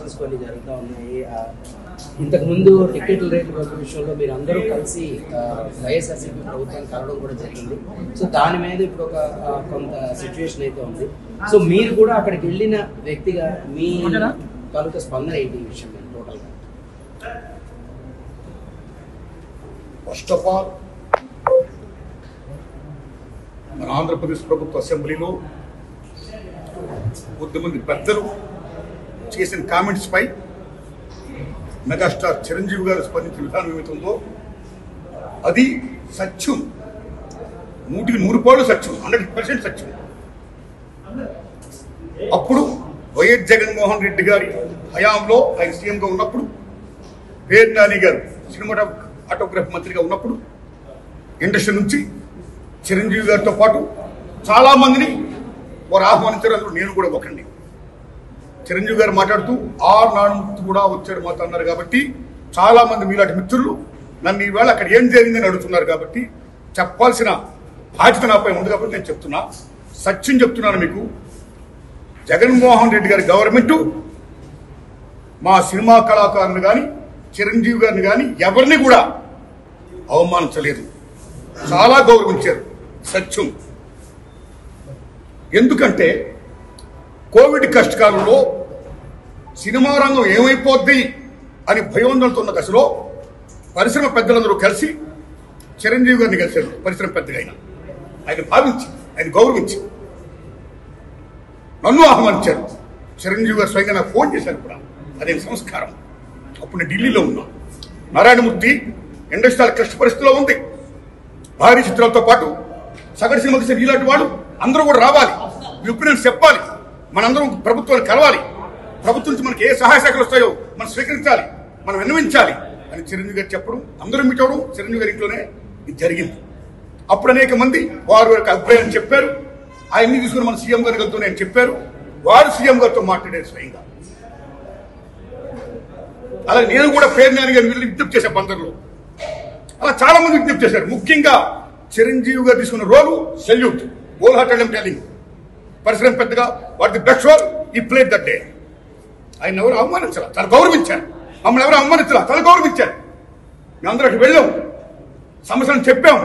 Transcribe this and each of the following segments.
Elections కొన్ని జరుగుతూ ఉన్నాయి. ఇంతకుముందు టికెట్ల రేట్ల విషయంలో మీరు అందరూ కలిసి వైఎస్ఆర్సీపీ ప్రభుత్వాన్ని కలవడం కూడా జరిగింది. సో దాని మీద ఇప్పుడు ఒక కొంత సిచ్యువేషన్ అయితే ఉంది. సో మీరు కూడా అక్కడికి వెళ్ళిన వ్యక్తిగా మీ తాలూకా స్పందన ఏంటి ఈ విషయం మీద టోటల్గా? ఫస్ట్ ఆఫ్ ఆల్ మన ఆంధ్రప్రదేశ్ ప్రభుత్వ అసెంబ్లీలో కొద్దిమంది పెద్దలు చేసిన కామెంట్స్ పై మెగాస్టార్ చిరంజీవి గారు స్పందించిన విధానం ఏమవుతుందో అది సత్యం, 100% సత్యం, 100% సత్యం. అప్పుడు వైఎస్ జగన్మోహన్ రెడ్డి గారి హయాంలో ఆయన సీఎంగా ఉన్నప్పుడు, పేరు నాని గారు సినిమాటోగ్రఫీ మంత్రిగా ఉన్నప్పుడు ఇండస్ట్రీ నుంచి చిరంజీవి గారితో పాటు చాలా మందిని వారు ఆహ్వానించారు. అందులో నేను కూడా ఒకరిని. చిరంజీవి గారు మాట్లాడుతూ నానుమూర్తి కూడా వచ్చాడు మాతో అన్నారు. కాబట్టి చాలా మంది మీలాంటి మిత్రులు నన్ను ఈవేళ అక్కడ ఏం జరిగిందని అడుగుతున్నారు. కాబట్టి చెప్పాల్సిన బాధ్యత నాపై ఉంది. కాబట్టి నేను చెప్తున్నా, సత్యం చెప్తున్నాను మీకు. జగన్మోహన్ రెడ్డి గారి గవర్నమెంట్ మా సినిమా కళాకారులు కానీ చిరంజీవి గారిని కానీ ఎవరిని కూడా అవమానించలేదు, చాలా గౌరవించారు. సత్యం. ఎందుకంటే కోవిడ్ కష్టకాలంలో సినిమా రంగం ఏమైపోద్ది అని భయోందనతో ఉన్న దశలో పరిశ్రమ పెద్దలందరూ కలిసి చిరంజీవి గారిని కలిశారు. పరిశ్రమ పెద్దగా ఆయన భావించి, ఆయన గౌరవించి నన్ను ఆహ్వానించారు. చిరంజీవి గారు స్వయంగా నాకు ఫోన్ చేశారు కూడా. అదే సంస్కారం. అప్పుడు నేను ఢిల్లీలో ఉన్నా. నారాయణమూర్తి ఇండస్ట్రీ కష్ట పరిస్థితిలో ఉంది. భారీ చిత్రాలతో పాటు సగటు సినిమాకి ఇలాంటి వాడు అందరూ కూడా రావాలి, ఒపీనియన్స్ చెప్పాలి, మనందరం ప్రభుత్వాన్ని కలవాలి, ప్రభుత్వం నుంచి మనకి ఏ సహాయ శాఖలు వస్తాయో మనం స్వీకరించాలి, మనం విన్నవించాలి అని చిరంజీవి గారు చెప్పడం, అందరూ మీట్ అవడం చిరంజీవి గారి ఇంట్లోనే ఇది జరిగింది. అప్పుడు అనేక మంది వారి యొక్క అభిప్రాయం చెప్పారు. ఆయన్ని తీసుకుని మన సీఎం గారి వెళ్తూ నేను చెప్పారు. వారు సీఎం గారితో మాట్లాడారు స్వయంగా. అలా నేను కూడా పేరు నాని గారిని వెళ్ళి విజ్ఞప్తి చేశాను బందర్లో. అలా చాలా మంది విజ్ఞప్తి చేశారు. ముఖ్యంగా చిరంజీవి గారు తీసుకున్న రోలు సెల్యూట్, హోల్ హార్టెడ్ టెలింగ్. పరిశ్రమ పెద్దగా వాటి బెస్ట్ రోల్ ఈ ప్లేడ్ దట్ డే. ఆయన ఎవరు అవమానించాల, తను గౌరవించారు. మమ్మల్ని ఎవరు అవమానించాల, తను గౌరవించారు. మేమందరూ అటు వెళ్ళాం, సమస్యలను చెప్పాం.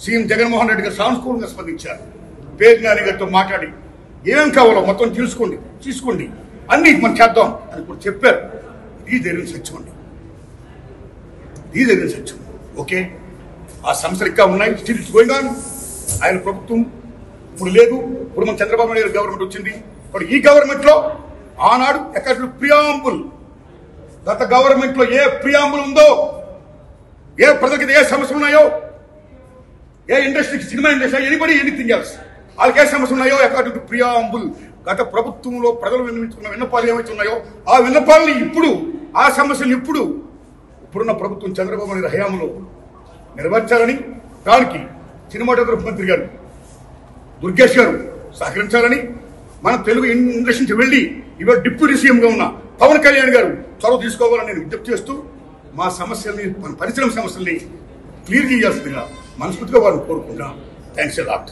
సీఎం జగన్మోహన్ రెడ్డి గారు సానుకూలంగా స్పందించారు. పేరు నాని గారితో మాట్లాడి ఏం కావాలో మొత్తం తీసుకోండి అన్ని మనం చేద్దాం అని కూడా చెప్పారు. ఇది జరిగిన సత్యం అండి, ఇది జరిగిన సత్యం. ఓకే, ఆ సమస్యలు ఇంకా ఉన్నాయి, స్టిల్ ఇట్స్ గోయింగ్ ఆన్. ఆయన ప్రభుత్వం ఇప్పుడు లేదు. ఇప్పుడు మన చంద్రబాబు నాయుడు గవర్నమెంట్ వచ్చింది. ఇప్పుడు ఈ గవర్నమెంట్ లో ఆనాడు ఎక్కడ ప్రియాంబుల్, గత గవర్నమెంట్ లో ఏ ప్రియాంబుల్ ఉందో, ఏ ప్రజలకి ఏ సమస్యలు ఉన్నాయో, ఏ ఇండస్ట్రీకి, cinema industry, anybody anything else, వాళ్ళకి ఏ సమస్యలు ఉన్నాయో అకార్డింగ్ టు ప్రియాంబుల్ గత ప్రభుత్వంలో ప్రజలు విన్నవించుకున్న విన్నపాలు ఏమైతే ఉన్నాయో ఆ విన్నపాలని ఇప్పుడు, ఆ సమస్యలు ఇప్పుడున్న ప్రభుత్వం చంద్రబాబు నాయుడు హయాంలో నెరవేర్చాలని, దానికి సినిమాటోగ్రఫీ మంత్రి గారు దుర్గేష్ గారు సహకరించాలని, మన తెలుగు ఇండస్ట్రీ నుంచి వెళ్ళి ఇవాళ డిప్యూటీ సీఎంగా ఉన్న పవన్ కళ్యాణ్ గారు చొరవ తీసుకోవాలని నేను విజ్ఞప్తి చేస్తూ మా సమస్యల్ని, మన పరిశ్రమ సమస్యల్ని క్లియర్ చేయాల్సిందిగా మనస్ఫూర్తిగా వారిని కోరుకుంటున్నాం. Thanks a lot.